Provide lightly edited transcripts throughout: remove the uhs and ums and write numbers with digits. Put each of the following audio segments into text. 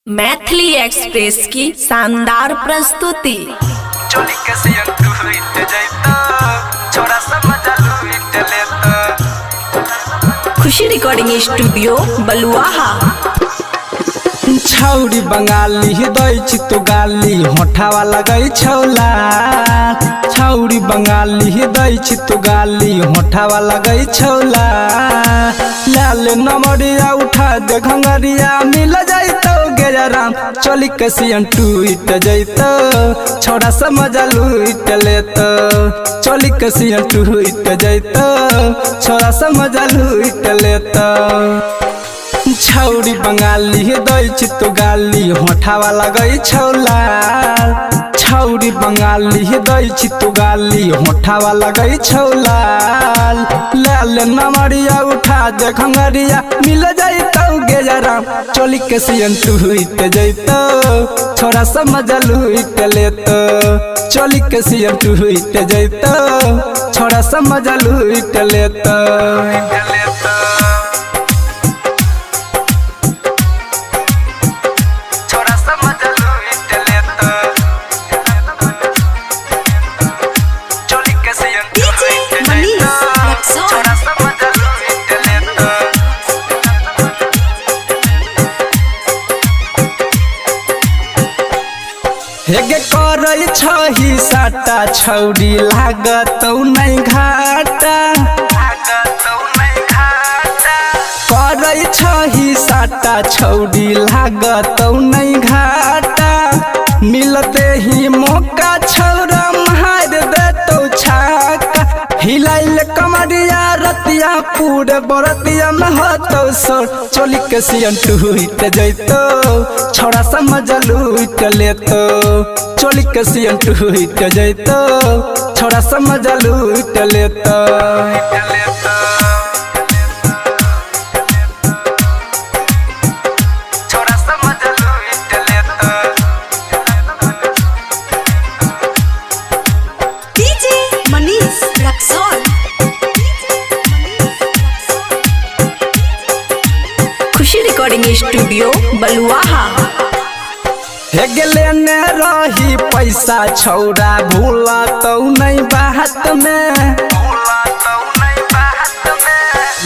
Maithili express की शानदार प्रस्तुति। खुशी रिकॉर्डिंग स्टूडियो बलुआहा। छौरी बंगाली हृदय चित्तो गाली होठावा लगई छौला। छौरी बंगाली हृदय चित्तो गाली होठावा लगई छौला। लाल नमरिया उठा दे घंगरिया मिल जाइतो गेराम चली कसियन टूट जाइतो छोड़ा समझ लूट लेतो चली कसियन टूट जाइतो छोड़ा समझ लूट लेतो। छौरी बंगाली हृदय चित्तो गाली होठावा लगई छौला। छौरी बंगाली हृदय चित्तो गाली होठावा लगई छौला। लाल नमरिया उठा दे घंगरिया मिल जाइतो गेराम चली कसियन टूट जाइतो छोरा समझ लूट लेतो चली कसियन टूट जाइतो छोरा समझ लूट लेतो। हेगे करई छही साटा छौरी लागतौ नहीं घाटा। करई छही साटा छौरी लागतौ नहीं घाटा। मिलते ही मौका छौरा मार देतौ छाका। हिलाइल कमरिया रतिया पूरे बरतिया में होतौ सोर चोली कसियन टूट जाइतो छोरा समझ लूट लेतो चोली कसियन टूट जाइतो छोरा समझ लूट लेतो। खुशी रिकॉर्डिंग स्टूडियो बलुआहा। हेगे लेने रही पैसा छौरा भूला तो नहीं बात में।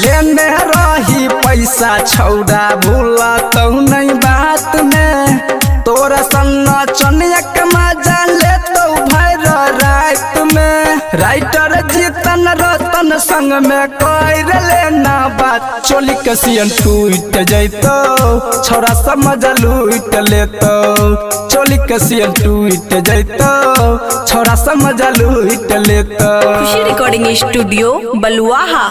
लेने रही पैसा छौरा भूला तो नहीं बात में। तोरा संग चनिया के मजा ले तो भैर रात में। राइटर जीतन रतन संग में कर लेना बात चोली कसियन टूट जाइतो छोरा समझ लूट लेतो चोली कसियन टूट जाइतो छोरा समझ लूट लेतो। खुशी रिकॉर्डिंग स्टूडियो बलुआहा।